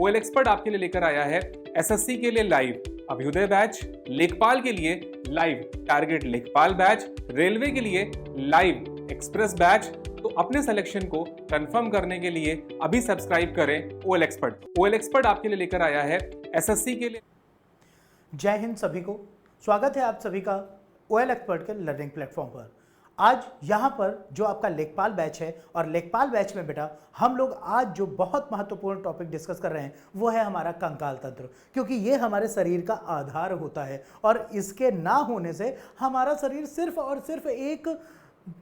OL expert आपके लिए लेकर आया है एसएससी के लिए लाइव अभ्युदय बैच, लेखपाल के लिए लाइव टारगेट लेखपाल बैच, रेलवे के लिए लाइव एक्सप्रेस बैच। तो अपने सिलेक्शन को कंफर्म करने के लिए अभी सब्सक्राइब करें ओएल एक्सपर्ट। ओएल एक्सपर्ट आपके लिए लेकर आया है एसएससी के लिए। जय हिंद सभी को, स्वागत है आप सभी का ओएल एक्सपर्ट के लर्निंग प्लेटफॉर्म पर। आज यहाँ पर जो आपका लेखपाल बैच है और लेखपाल बैच में बेटा हम लोग आज जो बहुत महत्वपूर्ण टॉपिक डिस्कस कर रहे हैं वो है हमारा कंकाल तंत्र, क्योंकि ये हमारे शरीर का आधार होता है और इसके ना होने से हमारा शरीर सिर्फ और सिर्फ एक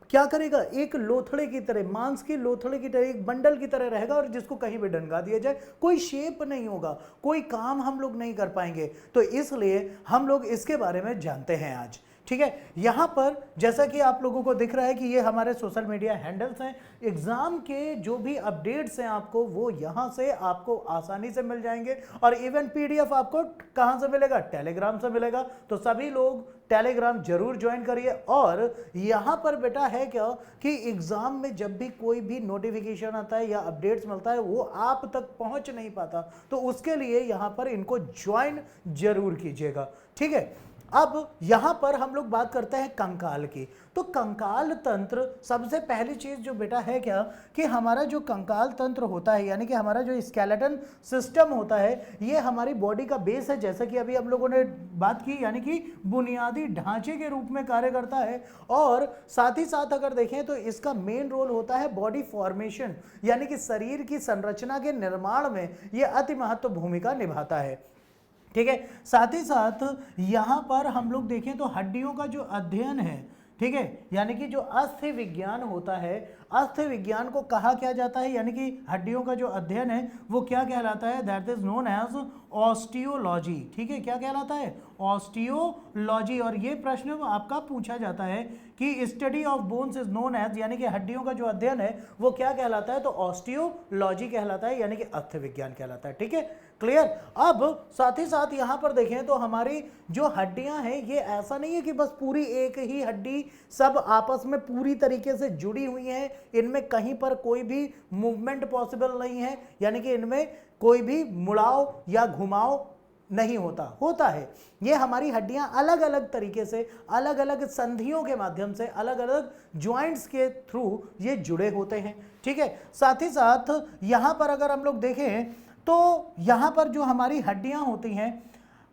क्या करेगा, एक लोथड़े की तरह, मांस की लोथड़े की तरह, एक बंडल की तरह रहेगा और जिसको कहीं भी डंगा दिया जाए कोई शेप नहीं होगा, कोई काम हम लोग नहीं कर पाएंगे। तो इसलिए हम लोग इसके बारे में जानते हैं आज, ठीक है। यहाँ पर जैसा कि आप लोगों को दिख रहा है कि ये हमारे सोशल मीडिया हैंडल्स हैं। एग्जाम के जो भी अपडेट्स हैं आपको वो यहाँ से आपको आसानी से मिल जाएंगे और इवन पीडीएफ आपको कहाँ से मिलेगा, टेलीग्राम से मिलेगा। तो सभी लोग टेलीग्राम जरूर ज्वाइन करिए। और यहाँ पर बेटा है क्या कि एग्जाम में जब भी कोई भी नोटिफिकेशन आता है या अपडेट्स मिलता है वो आप तक पहुँच नहीं पाता, तो उसके लिए यहाँ पर इनको ज्वाइन जरूर कीजिएगा, ठीक है। अब यहां पर हम लोग बात करते हैं कंकाल की। तो कंकाल तंत्र सबसे पहली चीज जो बेटा है क्या कि हमारा जो कंकाल तंत्र होता है यानी कि हमारा जो स्केलेटन सिस्टम होता है ये हमारी बॉडी का बेस है, जैसा कि अभी हम लोगों ने बात की, यानी कि बुनियादी ढांचे के रूप में कार्य करता है। और साथ ही साथ अगर देखें तो इसका मेन रोल होता है बॉडी फॉर्मेशन, यानी कि शरीर की संरचना के निर्माण में यह अति महत्व भूमिका निभाता है, ठीक है। साथ ही साथ यहां पर हम लोग देखें तो हड्डियों का जो अध्ययन है, ठीक है, यानी कि जो अस्थि विज्ञान होता है, अस्थि विज्ञान को कहा क्या जाता है, यानी कि हड्डियों का जो अध्ययन है वो क्या कहलाता है, that is known as osteology, ठीक है। क्या कहलाता है, ऑस्टियोलॉजी। और ये प्रश्न आपका पूछा जाता है कि study of bones is known as, यानी कि हड्डियों का जो अध्ययन है वो क्या कहलाता है, तो ऑस्टियोलॉजी कहलाता है, यानी कि अस्थि विज्ञान कहलाता है, ठीक है, क्लियर। अब साथ ही साथ यहां पर देखें तो हमारी जो हड्डियां हैं ये ऐसा नहीं है कि बस पूरी एक ही हड्डी सब आपस में पूरी तरीके से जुड़ी हुई हैं, इनमें कहीं पर कोई भी मूवमेंट पॉसिबल नहीं है, यानी कि इनमें कोई भी मुड़ाव या घुमाव नहीं होता है। ये हमारी हड्डियां अलग अलग तरीके से, अलग अलग संधियों के माध्यम से, अलग अलग ज्वाइंट्स के थ्रू ये जुड़े होते हैं, ठीक है। साथ ही साथ यहां पर अगर हम लोग देखें तो यहां पर जो हमारी हड्डियां होती हैं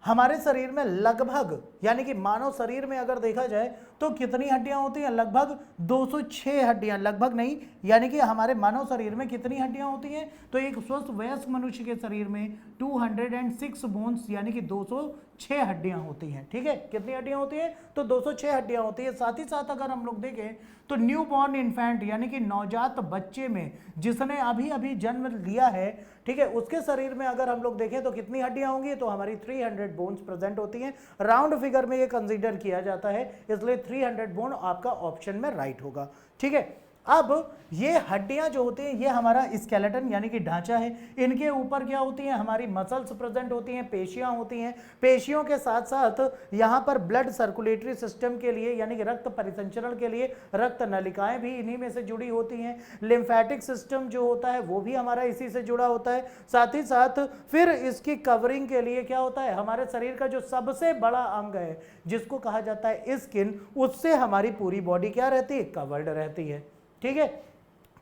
हमारे शरीर में लगभग, यानी कि मानव शरीर में अगर देखा जाए तो कितनी हड्डियां होती हैं, लगभग 206 हड्डियां, लगभग नहीं, यानी कि हमारे मानव शरीर में कितनी हड्डियां होती हैं, तो एक स्वस्थ वयस्क मनुष्य के शरीर में 206 बोन्स यानी कि 206 हड्डियां होती हैं, ठीक है। कितनी हड्डियां होती हैं, तो 206 हड्डियां होती है। साथ ही साथ अगर हम लोग देखें तो न्यू बॉर्न इन्फेंट यानी कि नवजात बच्चे में जिसने अभी अभी जन्म लिया है, ठीक है, उसके शरीर में अगर हम लोग देखें तो कितनी हड्डियां होंगी, तो हमारी 300 बोन्स प्रेजेंट होती हैं। राउंड फिगर में ये कंसीडर किया जाता है, इसलिए 300 बोन आपका ऑप्शन में राइट होगा, ठीक है। अब ये हड्डियां जो होती हैं ये हमारा स्केलेटन यानी कि ढांचा है, इनके ऊपर क्या होती हैं, हमारी मसल्स प्रेजेंट होती हैं, पेशियां होती हैं। पेशियों के साथ साथ यहाँ पर ब्लड सर्कुलेटरी सिस्टम के लिए यानी कि रक्त परिसंचरण के लिए रक्त नलिकाएं भी इन्हीं में से जुड़ी होती हैं। लिम्फेटिक सिस्टम जो होता है वो भी हमारा इसी से जुड़ा होता है। साथ ही साथ फिर इसकी कवरिंग के लिए क्या होता है, हमारे शरीर का जो सबसे बड़ा अंग है जिसको कहा जाता है स्किन, उससे हमारी पूरी बॉडी क्या रहती है, कवर्ड रहती है, ठीक है,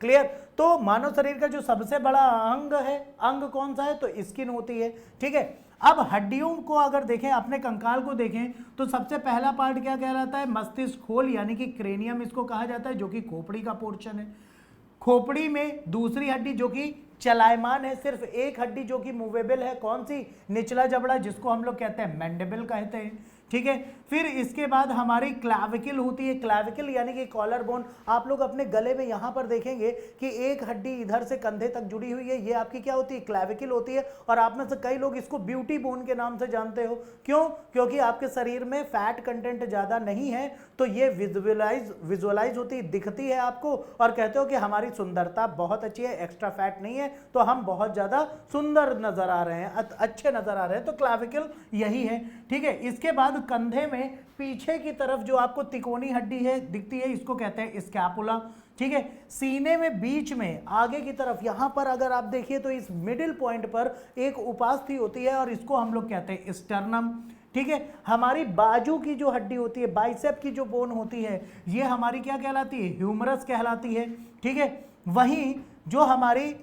क्लियर। तो मानव शरीर का जो सबसे बड़ा अंग है, अंग कौन सा है, तो स्किन होती है, ठीक है। अब हड्डियों को अगर देखें, अपने कंकाल को देखें तो सबसे पहला पार्ट क्या कहलाता है, मस्तिष्क खोल यानी कि क्रेनियम इसको कहा जाता है, जो कि खोपड़ी का पोर्शन है। खोपड़ी में दूसरी हड्डी जो कि चलायमान है, सिर्फ एक हड्डी जो कि मूवेबल है, कौन सी, निचला जबड़ा, जिसको हम लोग कहते हैं मैंडिबल कहते हैं, ठीक है। फिर इसके बाद हमारी क्लैविकल होती है, क्लैविकल यानी कि कॉलर बोन। आप लोग अपने गले में यहां पर देखेंगे कि एक हड्डी इधर से कंधे तक जुड़ी हुई है, ये आपकी क्या होती है, क्लैविकल होती है। और आप में से कई लोग इसको ब्यूटी बोन के नाम से जानते हो, क्यों, क्योंकि आपके शरीर में फैट कंटेंट ज्यादा नहीं है, तो ये विजुअलाइज होती है, दिखती है आपको, और कहते हो कि हमारी सुंदरता बहुत अच्छी है, एक्स्ट्रा फैट नहीं है, तो हम बहुत ज्यादा सुंदर नजर आ रहे हैं, अच्छे नजर आ रहे हैं, तो क्लैविकल यही है, ठीक है। इसके बाद कंधे में पीछे की तरफ जो आपको तिकोनी हड्डी है दिखती है, इसको कहते हैं स्कैपुला। ठीक है, सीने में बीच में आगे की तरफ यहां पर अगर आप देखिए तो इस मिडिल पॉइंट पर एक उपास्थि होती है और इसको हम लोग कहते हैं स्टर्नम। ठीक है, हमारी बाजू की जो हड्डी होती है, बाइसेप की जो बोन होती है, ये हमारी क्या कहलाती है, ह्यूमरस कहलाती है। ठीक है, वहीं जो हमारी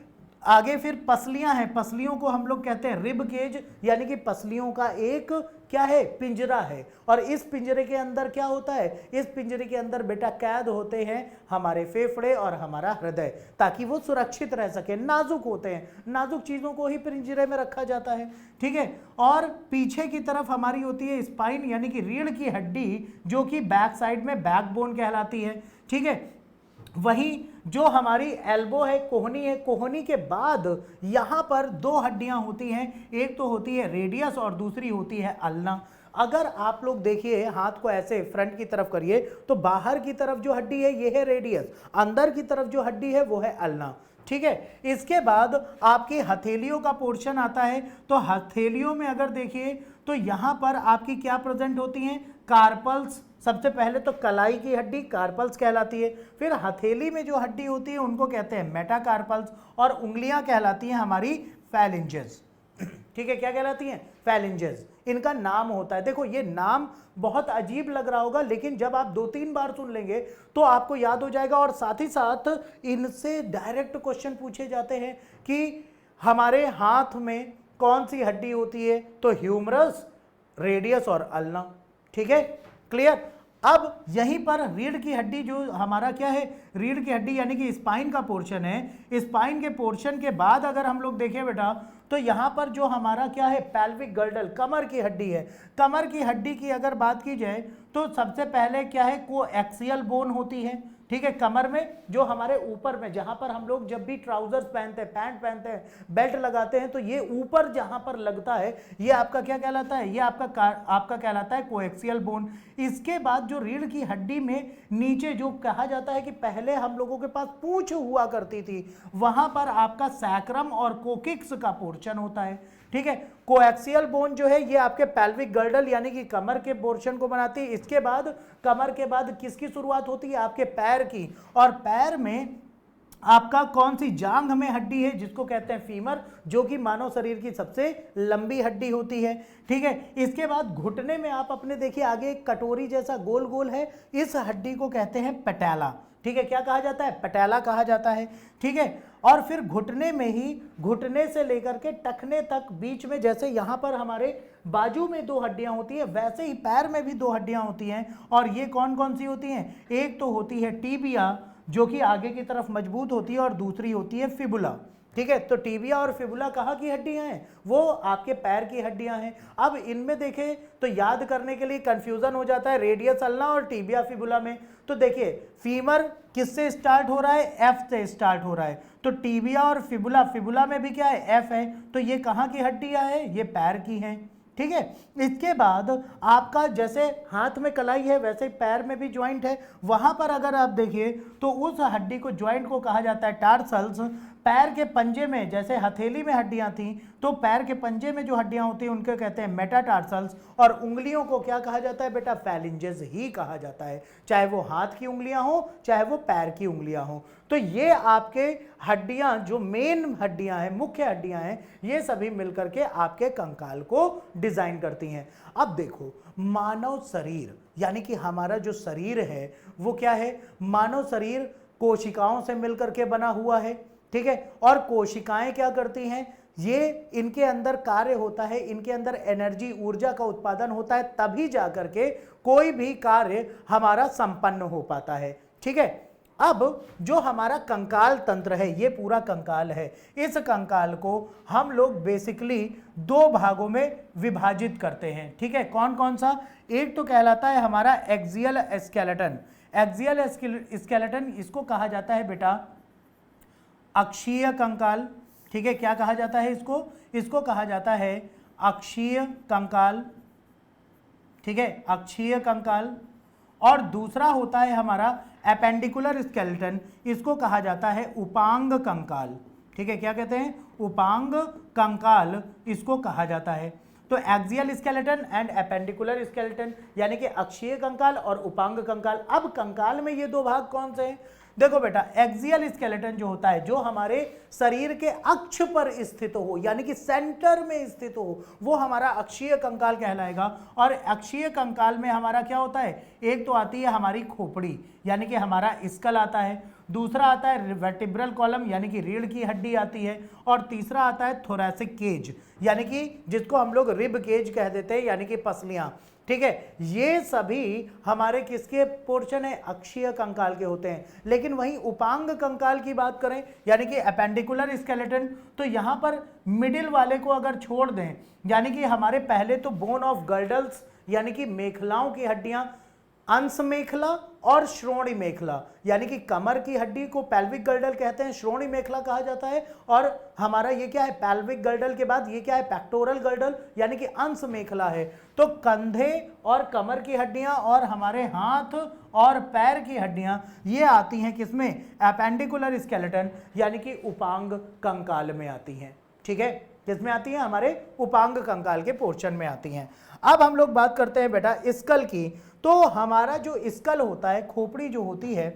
आगे फिर पसलियां हैं, पसलियों को हम लोग कहते हैं रिब केज, यानी कि पसलियों का एक क्या है, पिंजरा है। और इस पिंजरे के अंदर क्या होता है, इस पिंजरे के अंदर बेटा कैद होते हैं हमारे फेफड़े और हमारा हृदय, ताकि वो सुरक्षित रह सके। नाजुक होते हैं, नाजुक चीजों को ही पिंजरे में रखा जाता है। ठीक है, और पीछे की तरफ हमारी होती है स्पाइन, यानी कि रीढ़ की हड्डी, जो कि बैक साइड में बैकबोन कहलाती है। ठीक है, वहीं जो हमारी एल्बो है, कोहनी है, कोहनी के बाद यहां पर दो हड्डियां होती हैं, एक तो होती है रेडियस और दूसरी होती है अल्ना। अगर आप लोग देखिए हाथ को ऐसे फ्रंट की तरफ करिए तो बाहर की तरफ जो हड्डी है ये है रेडियस, अंदर की तरफ जो हड्डी है वो है अल्ना। ठीक है, इसके बाद आपकी हथेलियों का पोर्शन आता है, तो हथेलियों में अगर देखिए तो यहां पर आपकी क्या प्रेजेंट होती हैं, कार्पल्स। सबसे पहले तो कलाई की हड्डी कार्पल्स कहलाती है, फिर हथेली में जो हड्डी होती है उनको कहते हैं मेटाकार्पल्स, और उंगलियां कहलाती हैं हमारी फैलिंजेस। ठीक है, क्या कहलाती हैं, फैलिंजेस, इनका नाम होता है। देखो ये नाम बहुत अजीब लग रहा होगा, लेकिन जब आप 2-3 बार सुन लेंगे तो आपको याद हो जाएगा। और साथ ही साथ इनसे डायरेक्ट क्वेश्चन पूछे जाते हैं कि हमारे हाथ में कौन सी हड्डी होती है, तो ह्यूमरस, रेडियस और अल्ना। ठीक है, क्लियर। अब यहीं पर रीढ़ की हड्डी जो हमारा क्या है, रीढ़ की हड्डी यानी कि स्पाइन का पोर्शन है। स्पाइन के पोर्शन के बाद अगर हम लोग देखें बेटा तो यहां पर जो हमारा क्या है, पेल्विक गर्डल, कमर की हड्डी है। कमर की हड्डी की अगर बात की जाए तो सबसे पहले क्या है, कोएक्सियल बोन होती है। ठीक है, कमर में जो हमारे ऊपर में, जहां पर हम लोग जब भी ट्राउजर्स पहनते हैं, पैंट पहनते हैं, बेल्ट लगाते हैं, तो ये ऊपर जहां पर लगता है ये आपका क्या कहलाता है, ये आपका कहलाता है कोएक्सियल बोन। इसके बाद जो रीढ़ की हड्डी में नीचे जो कहा जाता है कि पहले हम लोगों के पास पूंछ हुआ करती थी, वहां पर आपका सैक्रम और कोकिक्स का पोर्शन होता है। ठीक है, कोएक्सियल बोन जो है ये आपके पेल्विक गर्डल यानी कि कमर के पोर्शन को बनाती है। इसके बाद कमर के बाद किसकी शुरुआत होती है, आपके पैर की, और पैर में आपका कौन सी जांघ में हड्डी है जिसको कहते हैं फीमर, जो कि मानव शरीर की सबसे लंबी हड्डी होती है। ठीक है, इसके बाद घुटने में आप अपने देखिए आगे एक कटोरी जैसा गोल गोल है, इस हड्डी को कहते हैं पटेला। ठीक है, क्या कहा जाता है, पटेला कहा जाता है। ठीक है, और फिर घुटने में ही, घुटने से लेकर के टखने तक बीच में, जैसे यहां पर हमारे बाजू में 2 हड्डियां होती है, वैसे ही पैर में भी 2 हड्डियां होती हैं। और ये कौन कौन सी होती हैं, एक तो होती है टीबिया जो कि आगे की तरफ मजबूत होती है, और दूसरी होती है फिबुला। ठीक है, तो टीबिया और फिबुला कहाँ की हड्डियां हैं, वो आपके पैर की हड्डियां हैं। अब इनमें देखें तो याद करने के लिए कंफ्यूजन हो जाता है रेडियस अल्ना और टीबिया फिबुला में। तो देखिए फीमर किससे स्टार्ट हो रहा है, एफ से स्टार्ट हो रहा है, तो टीबिया और फिबुला, फिबुला में भी क्या है, एफ है, तो ये कहाँ की हड्डियां हैं, ये पैर की हैं। ठीक है, इसके बाद आपका जैसे हाथ में कलाई है वैसे पैर में भी ज्वाइंट है, वहां पर अगर आप देखिए तो उस हड्डी को, ज्वाइंट को कहा जाता है टार्सल्स। पैर के पंजे में, जैसे हथेली में हड्डियां थी, तो पैर के पंजे में जो हड्डियां होती हैं उनको कहते हैं मेटाटार्सल्स, और उंगलियों को क्या कहा जाता है बेटा, फैलिंजेस ही कहा जाता है, चाहे वो हाथ की उंगलियां हो चाहे वो पैर की उंगलियां हो। तो ये आपके हड्डियां जो मेन हड्डियां हैं, मुख्य हड्डियां हैं, ये सभी मिलकर के आपके कंकाल को डिजाइन करती हैं। अब देखो मानव शरीर यानी कि हमारा जो शरीर है वो क्या है, मानव शरीर कोशिकाओं से मिलकर के बना हुआ है। ठीक है, और कोशिकाएं क्या करती हैं, ये इनके अंदर कार्य होता है, इनके अंदर एनर्जी, ऊर्जा का उत्पादन होता है, तभी जाकर के कोई भी कार्य हमारा संपन्न हो पाता है। ठीक है, अब जो हमारा कंकाल तंत्र है, ये पूरा कंकाल है, इस कंकाल को हम लोग बेसिकली 2 भागों में विभाजित करते हैं। ठीक है, कौन कौन सा, एक तो कहलाता है हमारा एक्सियल स्केलेटन। एक्सियल स्केलेटन इसको कहा जाता है बेटा अक्षीय कंकाल। ठीक है, क्या कहा जाता है इसको, इसको कहा जाता है अक्षीय कंकाल। ठीक है, अक्षीय कंकाल। और दूसरा होता है हमारा एपेंडिकुलर स्केलेटन, इसको कहा जाता है उपांग कंकाल। ठीक है, क्या कहते हैं, उपांग कंकाल इसको कहा जाता है। तो axial skeleton and appendicular skeleton, यानी कि अक्षीय कंकाल और उपांग कंकाल। अब कंकाल में ये दो भाग कौन से हैं? देखो बेटा, एक्सियल स्केलेटन जो होता है, जो हमारे शरीर के अक्ष पर स्थित हो, यानी कि सेंटर में स्थित हो, वो हमारा अक्षीय कंकाल कहलाएगा। और अक्षीय कंकाल में हमारा क्या होता है? एक तो आती है हमारी खोपड़ी, यानी कि हमारा स्कल आता है, दूसरा आता है वर्टिब्रल कॉलम, यानी कि रीढ़ की हड्डी आती है, और तीसरा आता है थोरैसिक केज, यानी कि जिसको हम लोग रिब केज कह देते हैं, यानी कि पसलियां। ठीक है, ये सभी हमारे किसके पोर्शन है? अक्षीय कंकाल के होते हैं। लेकिन वहीं उपांग कंकाल की बात करें, यानी कि एपेंडिकुलर स्केलेटन, तो यहां पर मिडिल वाले को अगर छोड़ दें, यानी कि हमारे पहले तो बोन ऑफ गर्डल्स, यानी कि मेखलाओं की हड्डियां, अंश मेखला और श्रोणि मेखला, यानी कि कमर की हड्डी को पेल्विक गर्डल कहते हैं, श्रोणि मेखला कहा जाता है। और हमारा ये क्या है? पेल्विक गर्डल के बाद ये क्या है? पेक्टोरल गर्डल, यानी कि अंश मेखला है। तो कंधे और कमर की हड्डियां और हमारे हाथ और पैर की हड्डियां ये आती हैं किसमें? एपेंडिकुलर स्केलेटन, यानी कि उपांग कंकाल में आती हैं। ठीक है, किसमें आती है? हमारे उपांग कंकाल के पोर्शन में आती हैं। अब हम लोग बात करते हैं बेटा स्कल की। तो हमारा जो स्कल होता है, खोपड़ी जो होती है,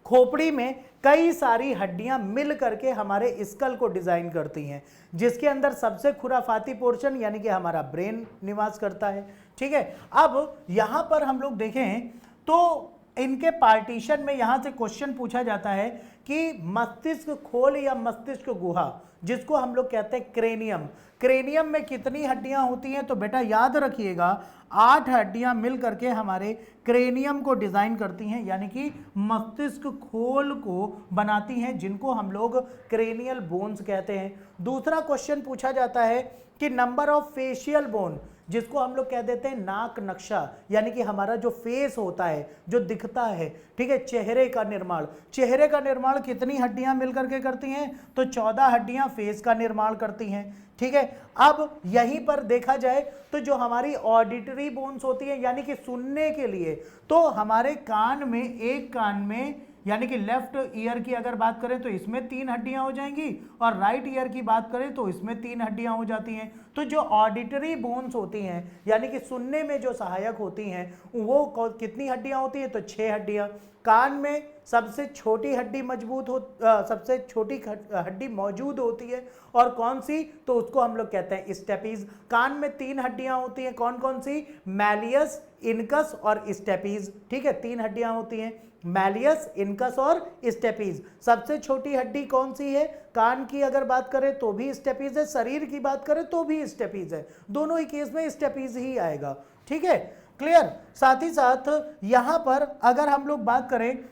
खोपड़ी में कई सारी हड्डियां मिल करके हमारे स्कल को डिजाइन करती हैं, जिसके अंदर सबसे खुराफाती पोर्शन यानी कि हमारा ब्रेन निवास करता है। ठीक है, अब यहां पर हम लोग देखें तो इनके पार्टीशन में यहां से क्वेश्चन पूछा जाता है कि मस्तिष्क खोल या मस्तिष्क गुहा, जिसको हम लोग कहते हैं क्रेनियम, क्रेनियम में कितनी हड्डियां होती हैं? तो बेटा याद रखिएगा, 8 हड्डियां मिल करके हमारे क्रेनियम को डिजाइन करती हैं, यानी कि मस्तिष्क खोल को बनाती हैं, जिनको हम लोग क्रेनियल बोन्स कहते हैं। दूसरा क्वेश्चन पूछा जाता है कि नंबर ऑफ फेशियल बोन, जिसको हम लोग कह देते हैं नाक नक्शा, यानी कि हमारा जो फेस होता है, जो दिखता है, ठीक है, चेहरे का निर्माण, चेहरे का निर्माण कितनी हड्डियां मिलकर के करती हैं? तो 14 हड्डियां फेस का निर्माण करती हैं। ठीक है, अब यहीं पर देखा जाए तो जो हमारी ऑडिटरी बोन्स होती है, यानी कि सुनने के लिए, तो हमारे कान में, एक कान में, यानी कि लेफ्ट ईयर की अगर बात करें तो इसमें 3 हड्डियां हो जाएंगी, और राइट ईयर की बात करें तो इसमें 3 हड्डियां हो जाती हैं। तो जो ऑडिटरी बोन्स होती हैं, यानी कि सुनने में जो सहायक होती हैं, वो कितनी हड्डियां होती हैं? तो 6 हड्डियां। कान में सबसे छोटी हड्डी सबसे छोटी हड्डी मौजूद होती है, और कौन सी? तो उसको हम लोग कहते हैं स्टेपीज। कान में 3 हड्डियां होती हैं, कौन कौन सी? मैलियस, इनकस और स्टेपीज। ठीक है, 3 हड्डियां होती हैं, मैलियस, इनकस और स्टेपीज। सबसे छोटी हड्डी कौन सी है? कान की अगर बात करें तो भी स्टेपीज है, शरीर की बात करें तो भी स्टेपीज है, दोनों ही केस में स्टेपीज ही आएगा। ठीक है, क्लियर। साथ ही साथ यहां पर अगर हम लोग बात करें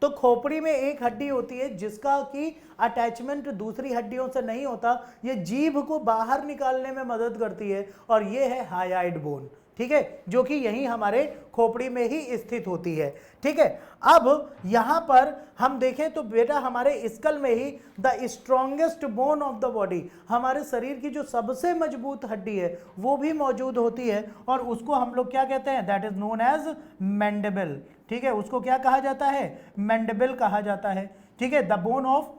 तो खोपड़ी में एक हड्डी होती है जिसका कि अटैचमेंट दूसरी हड्डियों से नहीं होता, ये जीभ को बाहर निकालने में मदद करती है, और ये है हायाइड बोन। ठीक है, जो कि यही हमारे खोपड़ी में ही स्थित होती है। ठीक है, अब यहां पर हम देखें तो बेटा हमारे स्कल में ही the strongest bone of the body, हमारे शरीर की जो सबसे मजबूत हड्डी है वो भी मौजूद होती है, और उसको हम लोग क्या कहते हैं? That is known as mandible. ठीक है, उसको क्या कहा जाता है? मैंडिबल कहा जाता है। ठीक है, the bone of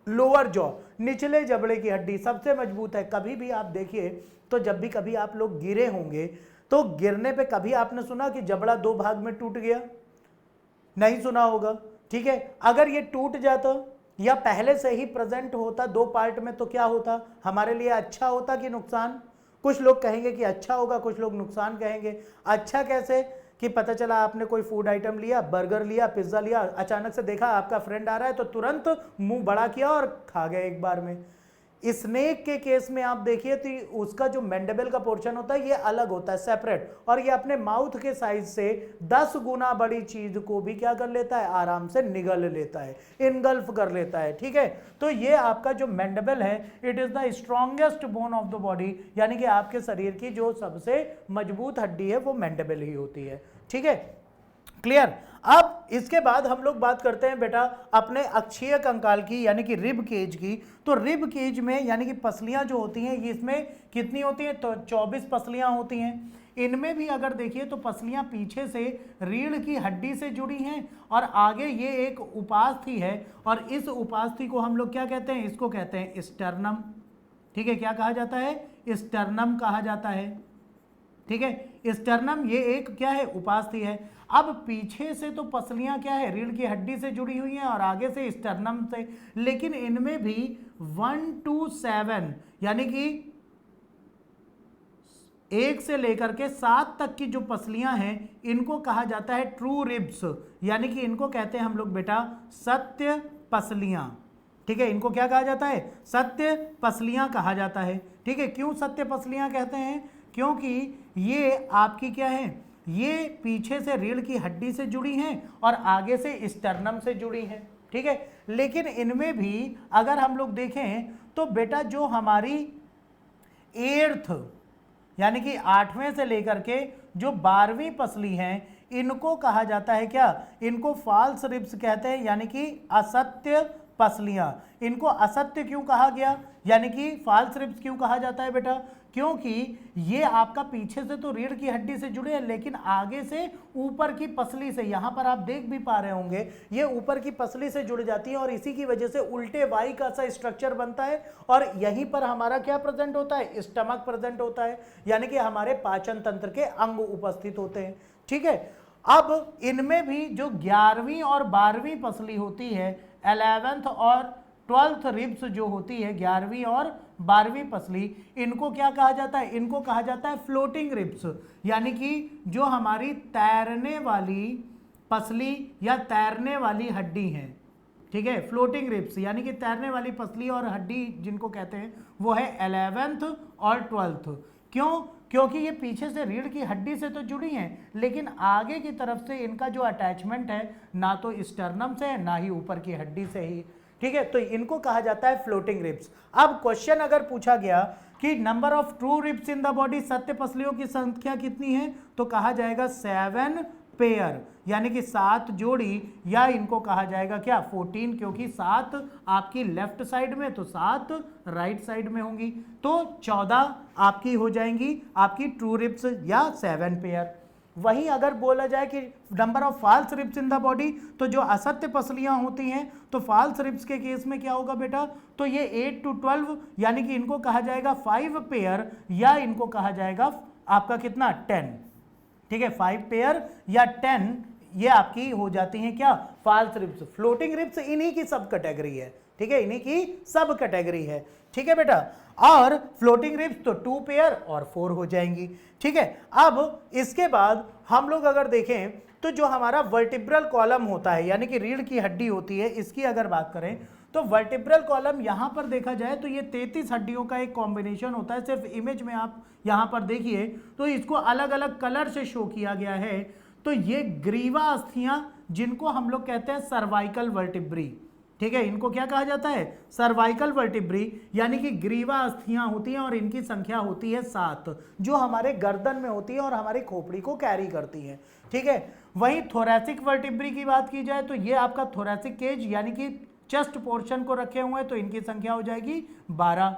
lower jaw, निचले जबड़े की हड्डी सबसे मजबूत है। कभी भी आप देखिए तो जब भी कभी आप लोग गिरे होंगे तो गिरने पे कभी आपने सुना कि जबड़ा 2 भाग में टूट गया? नहीं सुना होगा। ठीक है, अगर ये टूट जाता या पहले से ही प्रेजेंट होता 2 पार्ट में तो क्या होता? हमारे लिए अच्छा होता कि नुकसान? कुछ लोग कहेंगे कि अच्छा होगा, कुछ लोग नुकसान कहेंगे। अच्छा कैसे? कि पता चला आपने कोई फूड आइटम लिया, बर्गर लिया, पिज्जा लिया, अचानक से देखा आपका फ्रेंड आ रहा है तो तुरंत मुंह बड़ा किया और खा गए एक बार में। स्नेक के केस में आप देखिए तो उसका जो मैंडिबल का पोर्शन होता है ये अलग होता है, सेपरेट, और ये अपने माउथ के साइज से 10 गुना बड़ी चीज को भी क्या कर लेता है? आराम से निगल लेता है, इनगल्फ कर लेता है। ठीक है, तो ये आपका जो मैंडिबल है, it is the strongest bone of the body, यानी कि आपके शरीर की जो सबसे मजबूत हड्डी है वो मैंडिबल ही होती है। ठीक है, क्लियर। अब इसके बाद हम लोग बात करते हैं बेटा अपने अक्षीय कंकाल की, यानी कि रिब केज की। तो रिब केज में यानी कि पसलियां जो होती हैं, ये इसमें कितनी होती हैं? तो 24 पसलियां होती हैं। इनमें भी अगर देखिए तो पसलियां पीछे से रीढ़ की हड्डी से जुड़ी हैं, और आगे ये एक उपास्थि है, और इस उपास्थि को हम लोग क्या कहते हैं? इसको कहते हैं स्टर्नम। ठीक है, क्या कहा जाता है? स्टर्नम कहा जाता है। ठीक है, स्टर्नम ये एक क्या है, उपास्थि है। अब पीछे से तो पसलियां क्या है, रीढ़ की हड्डी से जुड़ी हुई हैं और आगे से स्टर्नम से, लेकिन इनमें भी 1 to 7 यानी कि 1 से लेकर के 7 तक की जो पसलियां हैं इनको कहा जाता है ट्रू रिब्स, यानी कि इनको कहते हैं हम लोग बेटा सत्य पसलियां। ठीक है, इनको क्या कहा जाता है, सत्य पसलियां कहा जाता है। ठीक है, क्यों सत्य पसलियां कहते हैं, क्योंकि ये आपकी क्या है, ये पीछे से रीढ़ की हड्डी से जुड़ी हैं और आगे से स्टर्नम से जुड़ी हैं। ठीक है, लेकिन इनमें भी अगर हम लोग देखें तो बेटा जो हमारी 8th यानी कि 8वें से लेकर के जो 12वीं पसली हैं इनको कहा जाता है क्या, इनको फॉल्स रिब्स कहते हैं, यानी कि असत्य पसलियां। इनको असत्य क्यों कहा गया, यानी कि फॉल्स रिब्स क्यों कहा जाता है बेटा, क्योंकि ये आपका पीछे से तो रीढ़ की हड्डी से जुड़े हैं लेकिन आगे से ऊपर की पसली से, यहां पर आप देख भी पा रहे होंगे ये ऊपर की पसली से जुड़ जाती है और इसी की वजह से उल्टे वाई का सा स्ट्रक्चर बनता है और यहीं पर हमारा क्या प्रेजेंट होता है, स्टमक प्रेजेंट होता है, यानी कि हमारे पाचन तंत्र के अंग उपस्थित होते हैं। ठीक है, अब इनमें भी जो 11वीं और 12वीं पसली होती है, 11th और 12th रिब्स जो होती है, 11वीं और 12वीं पसली, इनको क्या कहा जाता है, इनको कहा जाता है फ्लोटिंग रिब्स, यानी कि जो हमारी तैरने वाली पसली या तैरने वाली हड्डी है। ठीक है, फ्लोटिंग रिब्स यानी कि तैरने वाली पसली और हड्डी जिनको कहते हैं वो है 11th और 12th। क्यों, क्योंकि ये पीछे से रीढ़ की हड्डी से तो जुड़ी हैं लेकिन आगे की तरफ से इनका जो अटैचमेंट है ना तो स्टर्नम से है ना ही ऊपर की हड्डी से ही। ठीक है, तो इनको कहा जाता है फ्लोटिंग रिब्स। अब क्वेश्चन अगर पूछा गया कि number of true ribs in the body, सत्य पसलियों की संख्या कितनी है, तो कहा जाएगा 7 पेयर, यानी कि 7 जोड़ी, या इनको कहा जाएगा क्या 14, क्योंकि 7 आपकी लेफ्ट साइड में तो 7 राइट साइड में होंगी, तो 14 आपकी हो जाएंगी आपकी ट्रू रिब्स या 7 पेयर। वहीं अगर बोला जाए कि number of false ribs in the body, तो जो असत्य पसलियां होती हैं तो फॉल्स रिब्स के केस में क्या होगा बेटा, तो ये 8 to 12 यानी कि इनको कहा जाएगा 5 पेयर या इनको कहा जाएगा आपका कितना 10। ठीक है, 5 पेयर या 10 ये आपकी हो जाती हैं क्या फॉल्स रिब्स। फ्लोटिंग रिब्स इन्हीं की सब कैटेगरी है। ठीक है, इन्हीं की सब कैटेगरी है। ठीक है बेटा, और फ्लोटिंग रिब्स तो 2 पेयर और 4 हो जाएंगी। ठीक है, अब इसके बाद हम लोग अगर देखें तो जो हमारा वर्टिब्रल कॉलम होता है यानी कि रीढ़ की हड्डी होती है, इसकी अगर बात करें तो वर्टिब्रल कॉलम यहां पर देखा जाए तो ये 33 हड्डियों का एक कॉम्बिनेशन होता है। सिर्फ इमेज में आप यहां पर देखिए तो इसको अलग अलग कलर से शो किया गया है। तो ये ग्रीवा अस्थियां जिनको हम लोग कहते हैं सर्वाइकल वर्टिब्री। ठीक है, इनको क्या कहा जाता है, सर्वाइकल वर्टिब्री, यानी कि ग्रीवा अस्थियां होती हैं और इनकी संख्या होती है 7 जो हमारे गर्दन में होती है और हमारी खोपड़ी को कैरी करती हैं। ठीक है, वहीं थोरैसिक वर्टिब्री की बात की जाए तो ये आपका थोरैसिक केज यानी कि चेस्ट पोर्शन को रखे हुए हैं तो इनकी संख्या हो जाएगी 12।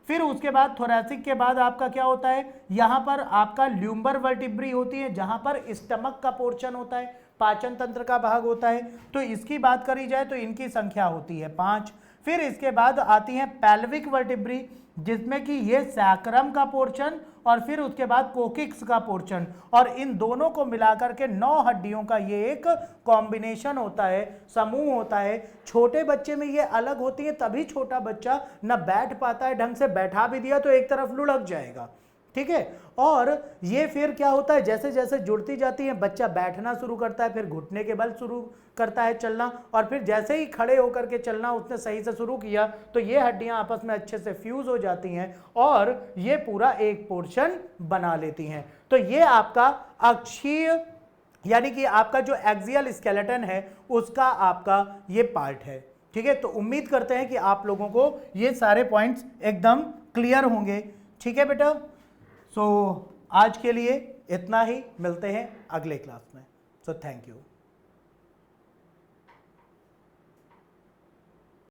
फिर उसके बाद थोरैसिक के बाद आपका क्या होता है, यहां पर आपका ल्यूम्बर वर्टिब्री होती है जहां पर स्टमक का पोर्शन होता है, पाचन तंत्र का भाग होता है, तो इसकी बात करी जाए तो इनकी संख्या होती है 5। फिर इसके बाद आती है पेल्विक वर्टिब्री जिसमें कि ये सैक्रम का पोर्शन और फिर उसके बाद कोकिक्स का पोर्शन, और इन दोनों को मिलाकर के 9 हड्डियों का ये एक कॉम्बिनेशन होता है, समूह होता है। छोटे बच्चे में ये अलग होती है, तभी छोटा बच्चा न बैठ पाता है ढंग से, बैठा भी दिया तो एक तरफ लुढ़क जाएगा। ठीक है, और ये फिर क्या होता है, जैसे जैसे जुड़ती जाती है बच्चा बैठना शुरू करता है, फिर घुटने के बल शुरू करता है चलना, और फिर जैसे ही खड़े होकर के चलना उसने सही से शुरू किया तो ये हड्डियां आपस में अच्छे से फ्यूज हो जाती हैं और ये पूरा एक पोर्शन बना लेती हैं। तो ये आपका अक्षीय यानी कि आपका जो एक्सियल स्केलेटन है उसका आपका ये पार्ट है। ठीक है, तो उम्मीद करते हैं कि आप लोगों को ये सारे पॉइंट्स एकदम क्लियर होंगे। ठीक है बेटा, सो आज के लिए इतना ही, मिलते हैं अगले क्लास में। So thank you.